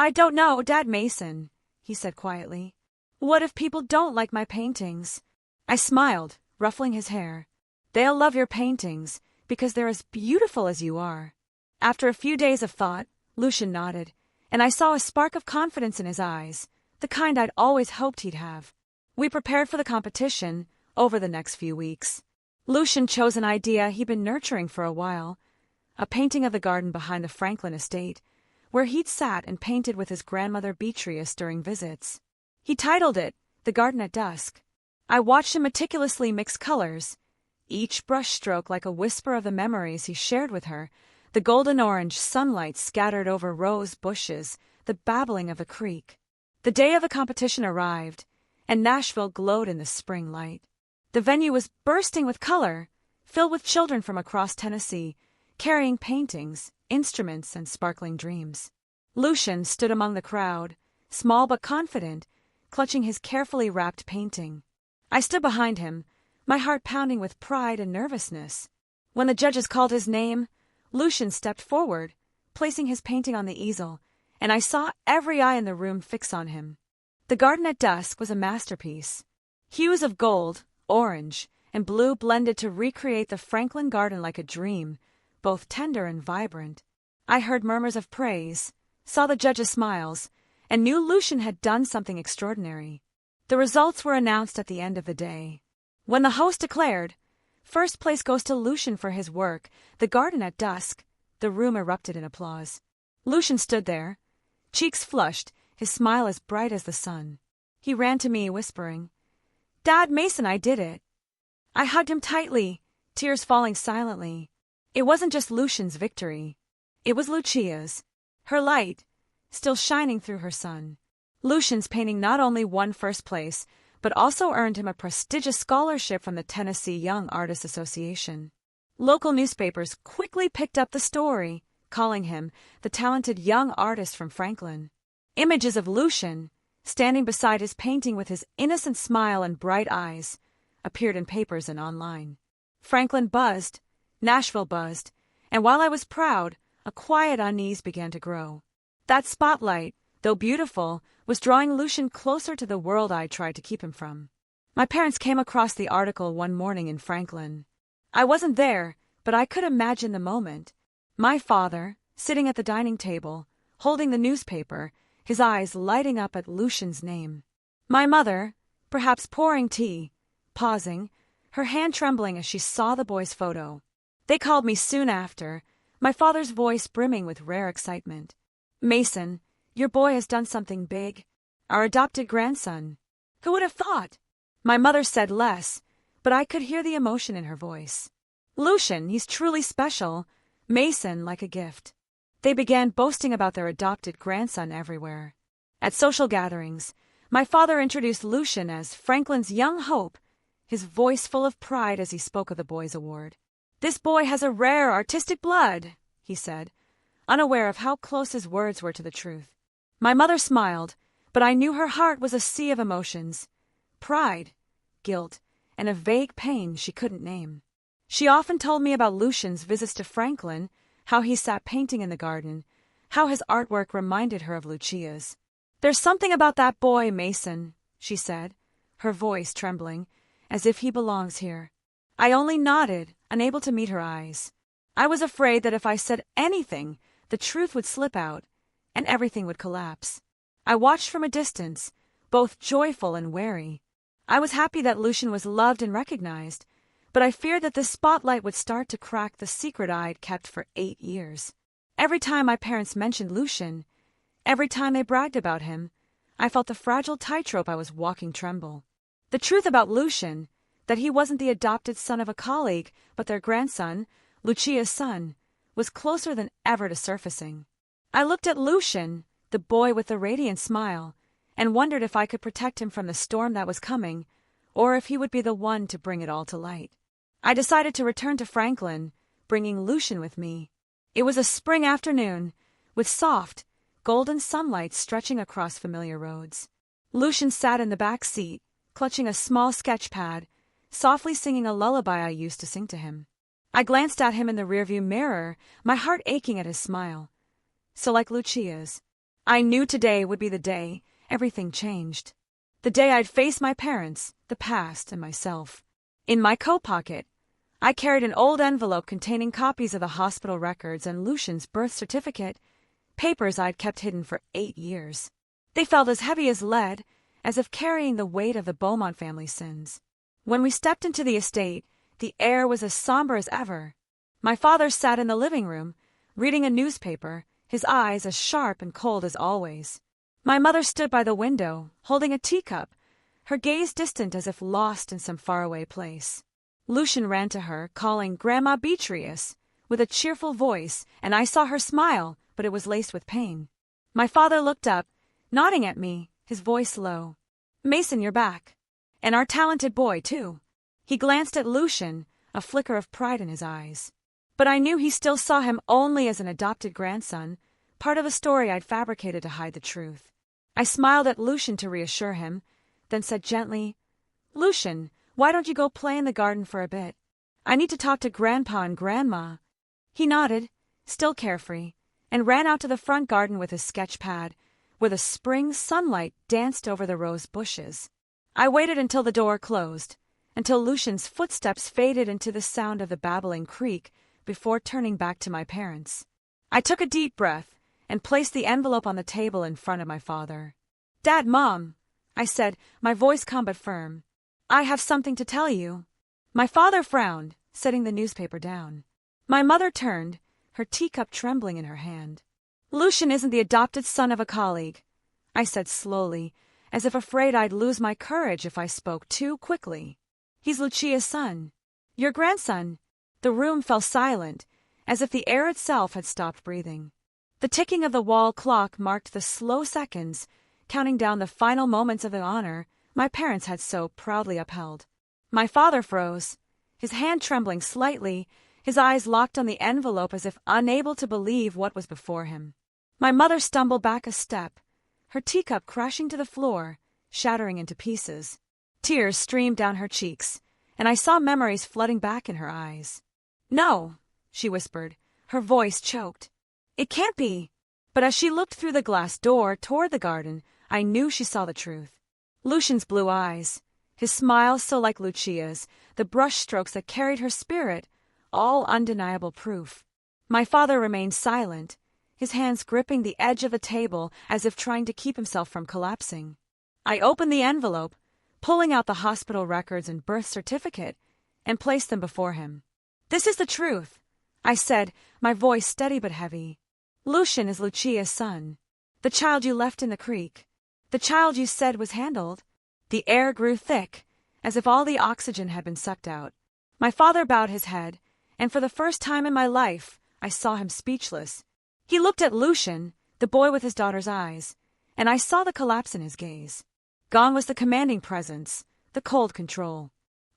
I don't know, Dad Mason, he said quietly. What if people don't like my paintings? I smiled, ruffling his hair. They'll love your paintings, because they're as beautiful as you are. After a few days of thought, Lucian nodded, and I saw a spark of confidence in his eyes, the kind I'd always hoped he'd have. We prepared for the competition over the next few weeks. Lucian chose an idea he'd been nurturing for a while, a painting of the garden behind the Franklin estate, where he'd sat and painted with his grandmother Beatrice during visits. He titled it, The Garden at Dusk. I watched him meticulously mix colors, each brushstroke like a whisper of the memories he shared with her, the golden-orange sunlight scattered over rose bushes, the babbling of a creek. The day of the competition arrived, and Nashville glowed in the spring light. The venue was bursting with color, filled with children from across Tennessee, carrying paintings, instruments, and sparkling dreams. Lucian stood among the crowd, small but confident, clutching his carefully wrapped painting. I stood behind him, my heart pounding with pride and nervousness. When the judges called his name, Lucian stepped forward, placing his painting on the easel, and I saw every eye in the room fix on him. The Garden at Dusk was a masterpiece. Hues of gold, orange, and blue blended to recreate the Franklin garden like a dream, both tender and vibrant. I heard murmurs of praise, saw the judges' smiles, and knew Lucian had done something extraordinary. The results were announced at the end of the day. When the host declared, "First place goes to Lucian for his work, The Garden at Dusk," the room erupted in applause. Lucian stood there, cheeks flushed, his smile as bright as the sun. He ran to me, whispering, "Dad Mason, I did it." I hugged him tightly, tears falling silently. It wasn't just Lucian's victory. It was Lucia's, her light, still shining through her sun. Lucian's painting not only won first place, but also earned him a prestigious scholarship from the Tennessee Young Artists Association. Local newspapers quickly picked up the story, calling him the talented young artist from Franklin. Images of Lucian, standing beside his painting with his innocent smile and bright eyes, appeared in papers and online. Franklin buzzed, Nashville buzzed, and while I was proud, a quiet unease began to grow. That spotlight, though beautiful, was drawing Lucian closer to the world I tried to keep him from. My parents came across the article one morning in Franklin. I wasn't there, but I could imagine the moment. My father, sitting at the dining table, holding the newspaper, his eyes lighting up at Lucian's name. My mother, perhaps pouring tea, pausing, her hand trembling as she saw the boy's photo. They called me soon after, my father's voice brimming with rare excitement. "Mason, your boy has done something big. Our adopted grandson." Who would have thought? My mother said less, but I could hear the emotion in her voice. Lucian, he's truly special. Mason, like a gift. They began boasting about their adopted grandson everywhere. At social gatherings, my father introduced Lucian as Franklin's young hope, his voice full of pride as he spoke of the boys' award. "This boy has a rare artistic blood," he said, unaware of how close his words were to the truth. My mother smiled, but I knew her heart was a sea of emotions. Pride, guilt, and a vague pain she couldn't name. She often told me about Lucian's visits to Franklin, how he sat painting in the garden, how his artwork reminded her of Lucia's. "There's something about that boy, Mason," she said, her voice trembling, "as if he belongs here." I only nodded, unable to meet her eyes. I was afraid that if I said anything, the truth would slip out, and everything would collapse. I watched from a distance, both joyful and wary. I was happy that Lucian was loved and recognized, but I feared that the spotlight would start to crack the secret I'd kept for 8 years. Every time my parents mentioned Lucian, every time they bragged about him, I felt the fragile tightrope I was walking tremble. The truth about Lucian, that he wasn't the adopted son of a colleague, but their grandson, Lucia's son, was closer than ever to surfacing. I looked at Lucian, the boy with the radiant smile, and wondered if I could protect him from the storm that was coming, or if he would be the one to bring it all to light. I decided to return to Franklin, bringing Lucian with me. It was a spring afternoon, with soft, golden sunlight stretching across familiar roads. Lucian sat in the back seat, clutching a small sketch pad, softly singing a lullaby I used to sing to him. I glanced at him in the rearview mirror, my heart aching at his smile. So like Lucia's, I knew today would be the day everything changed. The day I'd face my parents, the past, and myself. In my coat pocket, I carried an old envelope containing copies of the hospital records and Lucian's birth certificate, papers I'd kept hidden for 8 years. They felt as heavy as lead, as if carrying the weight of the Beaumont family's sins. When we stepped into the estate, the air was as somber as ever. My father sat in the living room, reading a newspaper, his eyes as sharp and cold as always. My mother stood by the window, holding a teacup, her gaze distant as if lost in some faraway place. Lucian ran to her, calling Grandma Beatrice, with a cheerful voice, and I saw her smile, but it was laced with pain. My father looked up, nodding at me, his voice low. "Mason, you're back. And our talented boy, too." He glanced at Lucian, a flicker of pride in his eyes. But I knew he still saw him only as an adopted grandson, part of a story I'd fabricated to hide the truth. I smiled at Lucian to reassure him, then said gently, "Lucian, why don't you go play in the garden for a bit? I need to talk to Grandpa and Grandma." He nodded, still carefree, and ran out to the front garden with his sketch pad, where the spring sunlight danced over the rose bushes. I waited until the door closed, until Lucian's footsteps faded into the sound of the babbling creek before turning back to my parents. I took a deep breath and placed the envelope on the table in front of my father. "Dad, Mom," I said, my voice calm but firm, "I have something to tell you." My father frowned, setting the newspaper down. My mother turned, her teacup trembling in her hand. "Lucian isn't the adopted son of a colleague," I said slowly, as if afraid I'd lose my courage if I spoke too quickly. "He's Lucia's son. Your grandson." The room fell silent, as if the air itself had stopped breathing. The ticking of the wall clock marked the slow seconds, counting down the final moments of the honor my parents had so proudly upheld. My father froze, his hand trembling slightly, his eyes locked on the envelope as if unable to believe what was before him. My mother stumbled back a step, her teacup crashing to the floor, shattering into pieces. Tears streamed down her cheeks, and I saw memories flooding back in her eyes. "No," she whispered, her voice choked. "It can't be." But as she looked through the glass door toward the garden, I knew she saw the truth. Lucian's blue eyes, his smile so like Lucia's, the brushstrokes that carried her spirit, all undeniable proof. My father remained silent, his hands gripping the edge of the table as if trying to keep himself from collapsing. I opened the envelope, pulling out the hospital records and birth certificate, and placed them before him. "This is the truth," I said, my voice steady but heavy. "Lucian is Lucia's son. The child you left in the creek. The child you said was handled. The air grew thick, as if all the oxygen had been sucked out. My father bowed his head, and for the first time in my life, I saw him speechless. He looked at Lucian, the boy with his daughter's eyes, and I saw the collapse in his gaze. Gone was the commanding presence, the cold control.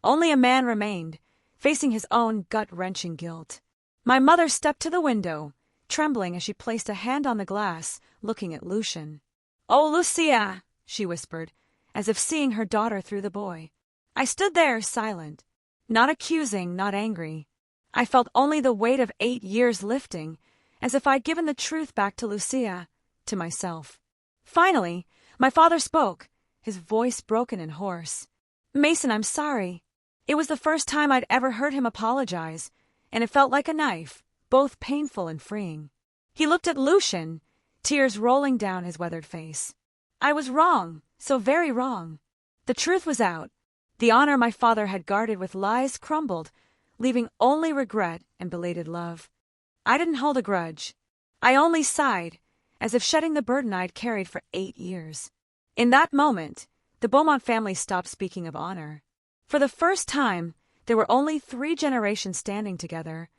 Only a man remained, facing his own gut-wrenching guilt. My mother stepped to the window, trembling as she placed a hand on the glass, looking at Lucian. "Oh, Lucia," she whispered, as if seeing her daughter through the boy. I stood there, silent, not accusing, not angry. I felt only the weight of 8 years lifting, as if I'd given the truth back to Lucia, to myself. Finally, my father spoke, his voice broken and hoarse. "Mason, I'm sorry." It was the first time I'd ever heard him apologize, and it felt like a knife, both painful and freeing. He looked at Lucian, tears rolling down his weathered face. I was wrong, so very wrong. The truth was out. The honor my father had guarded with lies crumbled, leaving only regret and belated love. I didn't hold a grudge. I only sighed, as if shedding the burden I'd carried for 8 years. In that moment, the Beaumont family stopped speaking of honor. For the first time, there were only 3 generations standing together.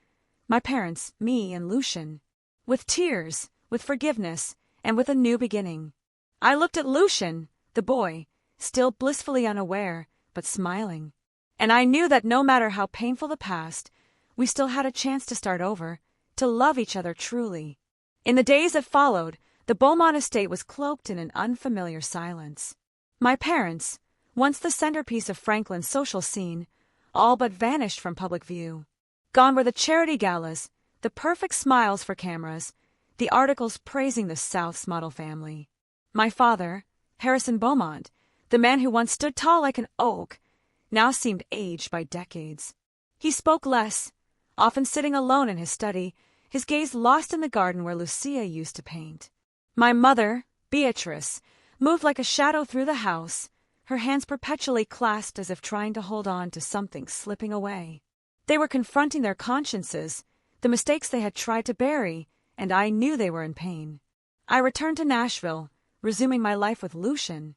My parents, me, and Lucian. With tears, with forgiveness, and with a new beginning. I looked at Lucian, the boy, still blissfully unaware, but smiling. And I knew that no matter how painful the past, we still had a chance to start over, to love each other truly. In the days that followed, the Beaumont estate was cloaked in an unfamiliar silence. My parents, once the centerpiece of Franklin's social scene, all but vanished from public view. Gone were the charity galas, the perfect smiles for cameras, the articles praising the South's model family. My father, Harrison Beaumont, the man who once stood tall like an oak, now seemed aged by decades. He spoke less, often sitting alone in his study, his gaze lost in the garden where Lucia used to paint. My mother, Beatrice, moved like a shadow through the house, her hands perpetually clasped as if trying to hold on to something slipping away. They were confronting their consciences, the mistakes they had tried to bury, and I knew they were in pain. I returned to Nashville, resuming my life with Lucian.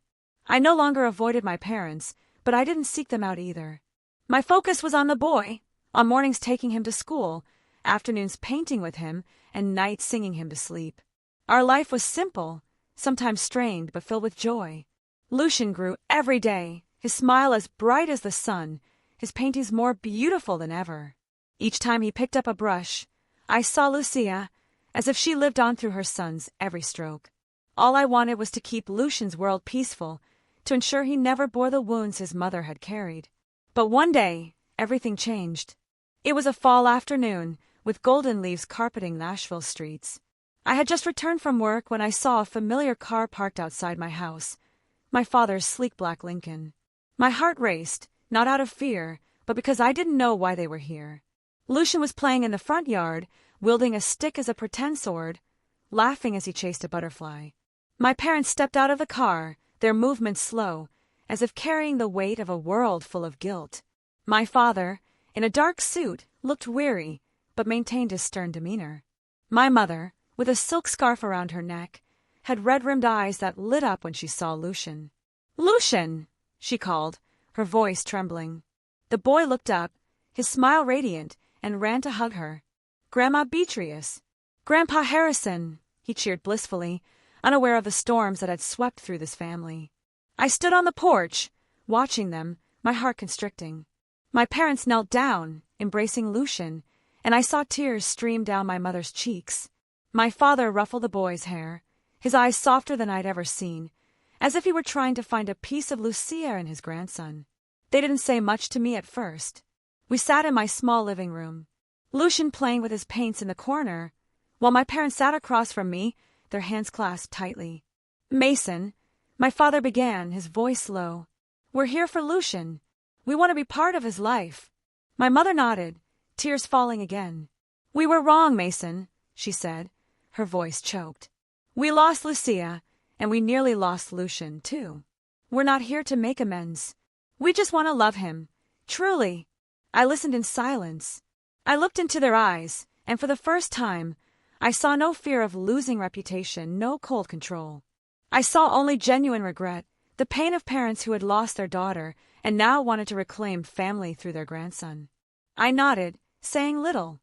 I no longer avoided my parents, but I didn't seek them out either. My focus was on the boy, on mornings taking him to school, afternoons painting with him, and nights singing him to sleep. Our life was simple, sometimes strained, but filled with joy. Lucian grew every day, his smile as bright as the sun, his paintings more beautiful than ever. Each time he picked up a brush, I saw Lucia, as if she lived on through her son's every stroke. All I wanted was to keep Lucian's world peaceful, to ensure he never bore the wounds his mother had carried. But one day, everything changed. It was a fall afternoon, with golden leaves carpeting Nashville streets. I had just returned from work when I saw a familiar car parked outside my house, my father's sleek black Lincoln. My heart raced, not out of fear, but because I didn't know why they were here. Lucian was playing in the front yard, wielding a stick as a pretend sword, laughing as he chased a butterfly. My parents stepped out of the car, their movements slow, as if carrying the weight of a world full of guilt. My father, in a dark suit, looked weary, but maintained his stern demeanor. My mother, with a silk scarf around her neck, had red-rimmed eyes that lit up when she saw Lucian. "Lucian!" she called, her voice trembling. The boy looked up, his smile radiant, and ran to hug her. "Grandma Beatrice! Grandpa Harrison!" he cheered blissfully, unaware of the storms that had swept through this family. I stood on the porch, watching them, my heart constricting. My parents knelt down, embracing Lucian, and I saw tears stream down my mother's cheeks. My father ruffled the boy's hair, his eyes softer than I'd ever seen, as if he were trying to find a piece of Lucia in his grandson. They didn't say much to me at first. We sat in my small living room, Lucian playing with his paints in the corner, while my parents sat across from me, their hands clasped tightly. "Mason," my father began, his voice low, "we're here for Lucian. We want to be part of his life." My mother nodded, tears falling again. "We were wrong, Mason," she said, her voice choked. "We lost Lucia, and we nearly lost Lucian, too. We're not here to make amends. We just want to love him, truly." I listened in silence. I looked into their eyes, and for the first time, I saw no fear of losing reputation, no cold control. I saw only genuine regret, The pain of parents who had lost their daughter and now wanted to reclaim family through their grandson. I nodded, saying little.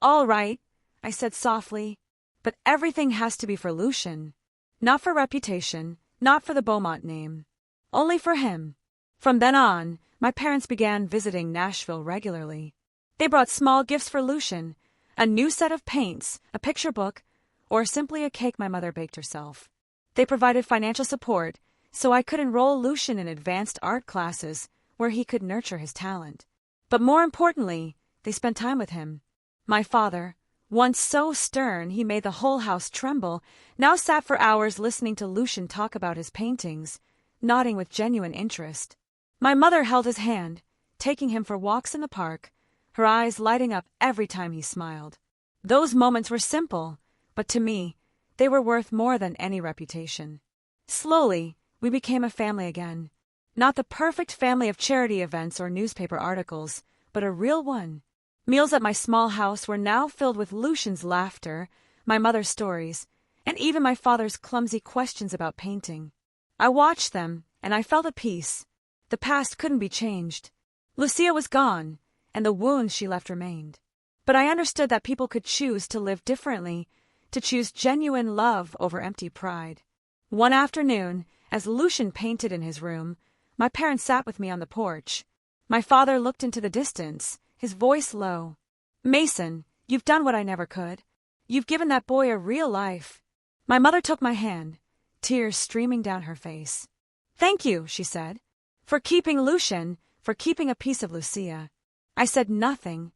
"All right," I said softly, "but everything has to be for Lucien. Not for reputation, not for the Beaumont name. Only for him." From then on, my parents began visiting Nashville regularly. They brought small gifts for Lucien, a new set of paints, a picture book, or simply a cake my mother baked herself. They provided financial support so I could enroll Lucien in advanced art classes where he could nurture his talent. But more importantly, they spent time with him. My father, once so stern he made the whole house tremble, now sat for hours listening to Lucien talk about his paintings, nodding with genuine interest. My mother held his hand, taking him for walks in the park, her eyes lighting up every time he smiled. Those moments were simple, but to me, they were worth more than any reputation. Slowly, we became a family again. Not the perfect family of charity events or newspaper articles, but a real one. Meals at my small house were now filled with Lucien's laughter, my mother's stories, and even my father's clumsy questions about painting. I watched them, and I felt at peace. The past couldn't be changed. Lucia was gone, and the wounds she left remained. But I understood that people could choose to live differently, to choose genuine love over empty pride. One afternoon, as Lucien painted in his room, my parents sat with me on the porch. My father looked into the distance, his voice low. "Mason, you've done what I never could. You've given that boy a real life." My mother took my hand, tears streaming down her face. "Thank you," she said, "for keeping Lucien, for keeping a piece of Lucia." I said nothing,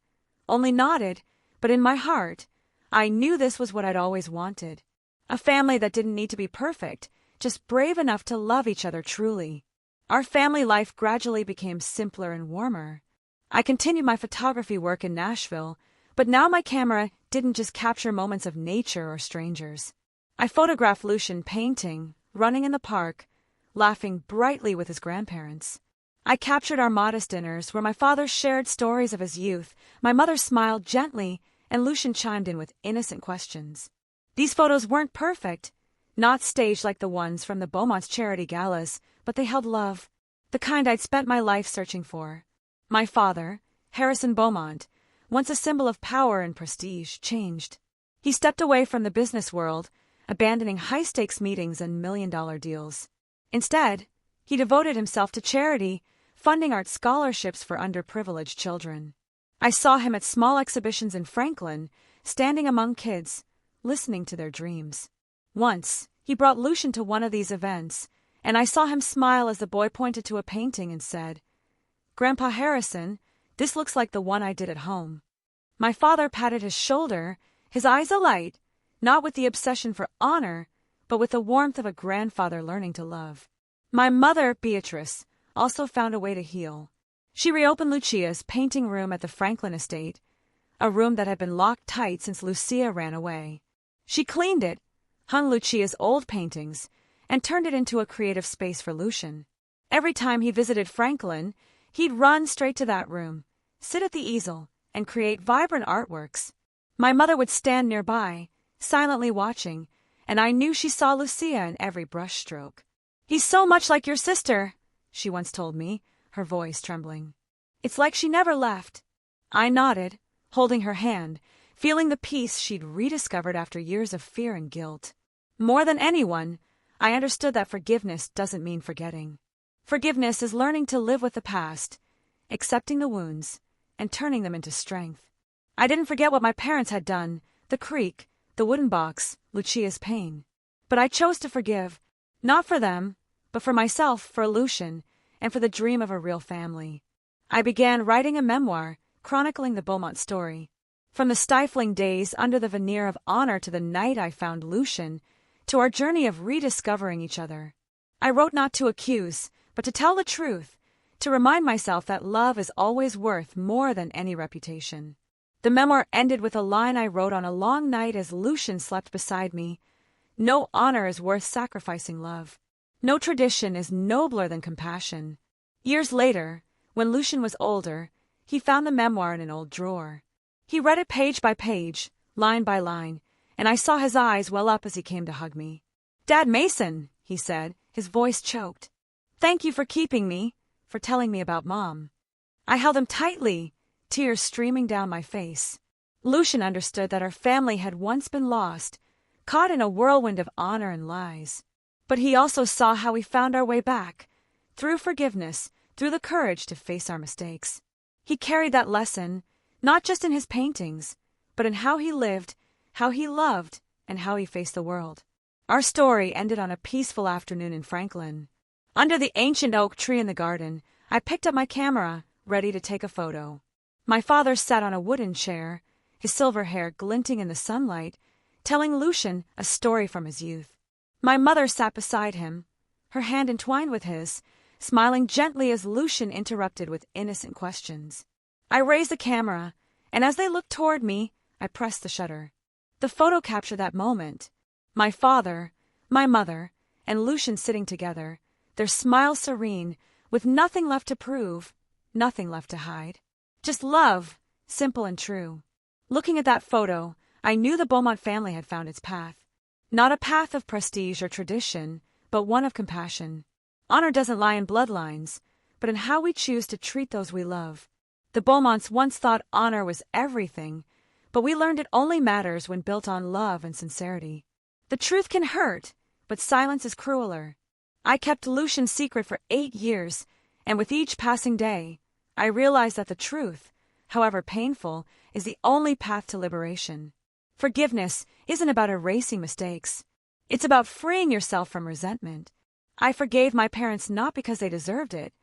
only nodded, but in my heart, I knew this was what I'd always wanted. A family that didn't need to be perfect, just brave enough to love each other truly. Our family life gradually became simpler and warmer. I continued my photography work in Nashville, but now my camera didn't just capture moments of nature or strangers. I photographed Lucien painting, running in the park, laughing brightly with his grandparents. I captured our modest dinners where my father shared stories of his youth, my mother smiled gently, and Lucien chimed in with innocent questions. These photos weren't perfect, not staged like the ones from the Beaumont's charity galas, but they held love, the kind I'd spent my life searching for. My father, Harrison Beaumont, once a symbol of power and prestige, changed. He stepped away from the business world, abandoning high-stakes meetings and million-dollar deals. Instead, he devoted himself to charity, funding art scholarships for underprivileged children. I saw him at small exhibitions in Franklin, standing among kids, listening to their dreams. Once, he brought Lucien to one of these events, and I saw him smile as the boy pointed to a painting and said, "Grandpa Harrison, this looks like the one I did at home." My father patted his shoulder, his eyes alight, not with the obsession for honor, but with the warmth of a grandfather learning to love. My mother, Beatrice, also found a way to heal. She reopened Lucia's painting room at the Franklin estate, a room that had been locked tight since Lucia ran away. She cleaned it, hung Lucia's old paintings, and turned it into a creative space for Lucien. Every time he visited Franklin, he'd run straight to that room, sit at the easel, and create vibrant artworks. My mother would stand nearby, silently watching, and I knew she saw Lucia in every brushstroke. "He's so much like your sister," she once told me, her voice trembling. "It's like she never left." I nodded, holding her hand, feeling the peace she'd rediscovered after years of fear and guilt. More than anyone, I understood that forgiveness doesn't mean forgetting. Forgiveness is learning to live with the past, accepting the wounds, and turning them into strength. I didn't forget what my parents had done, the creek, the wooden box, Lucia's pain. But I chose to forgive, not for them, but for myself, for Lucien, and for the dream of a real family. I began writing a memoir, chronicling the Beaumont story. From the stifling days under the veneer of honor to the night I found Lucien, to our journey of rediscovering each other. I wrote not to accuse, but to tell the truth, to remind myself that love is always worth more than any reputation. The memoir ended with a line I wrote on a long night as Lucien slept beside me. "No honor is worth sacrificing love. No tradition is nobler than compassion." Years later, when Lucien was older, he found the memoir in an old drawer. He read it page by page, line by line, and I saw his eyes well up as he came to hug me. "Dad Mason," he said, his voice choked. Thank you for keeping me, for telling me about Mom. I held him tightly, tears streaming down my face. Lucian understood that our family had once been lost, caught in a whirlwind of honor and lies. But he also saw how we found our way back, through forgiveness, through the courage to face our mistakes. He carried that lesson, not just in his paintings, but in how he lived, how he loved, and how he faced the world. Our story ended on a peaceful afternoon in Franklin. Under the ancient oak tree in the garden, I picked up my camera, ready to take a photo. My father sat on a wooden chair, his silver hair glinting in the sunlight, telling Lucian a story from his youth. My mother sat beside him, her hand entwined with his, smiling gently as Lucian interrupted with innocent questions. I raised the camera, and as they looked toward me, I pressed the shutter. The photo captured that moment. My father, my mother, and Lucian sitting together, their smiles serene, with nothing left to prove, nothing left to hide. Just love, simple and true. Looking at that photo, I knew the Beaumont family had found its path. Not a path of prestige or tradition, but one of compassion. Honor doesn't lie in bloodlines, but in how we choose to treat those we love. The Beaumonts once thought honor was everything, but we learned it only matters when built on love and sincerity. The truth can hurt, but silence is crueler. I kept Lucian's secret for 8 years, and with each passing day, I realized that the truth, however painful, is the only path to liberation. Forgiveness isn't about erasing mistakes. It's about freeing yourself from resentment. I forgave my parents not because they deserved it,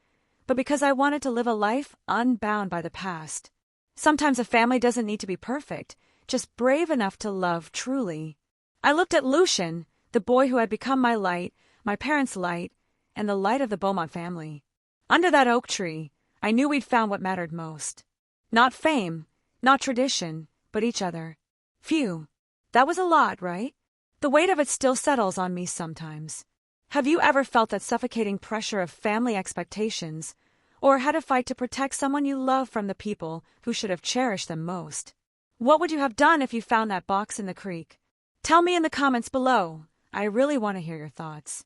but because I wanted to live a life unbound by the past. Sometimes a family doesn't need to be perfect, just brave enough to love truly. I looked at Lucian, the boy who had become my light, my parents' light, and the light of the Beaumont family. Under that oak tree, I knew we'd found what mattered most. Not fame, not tradition, but each other. Phew, that was a lot, right? The weight of it still settles on me sometimes. Have you ever felt that suffocating pressure of family expectations, or had to fight to protect someone you love from the people who should have cherished them most? What would you have done if you found that box in the creek? Tell me in the comments below. I really want to hear your thoughts.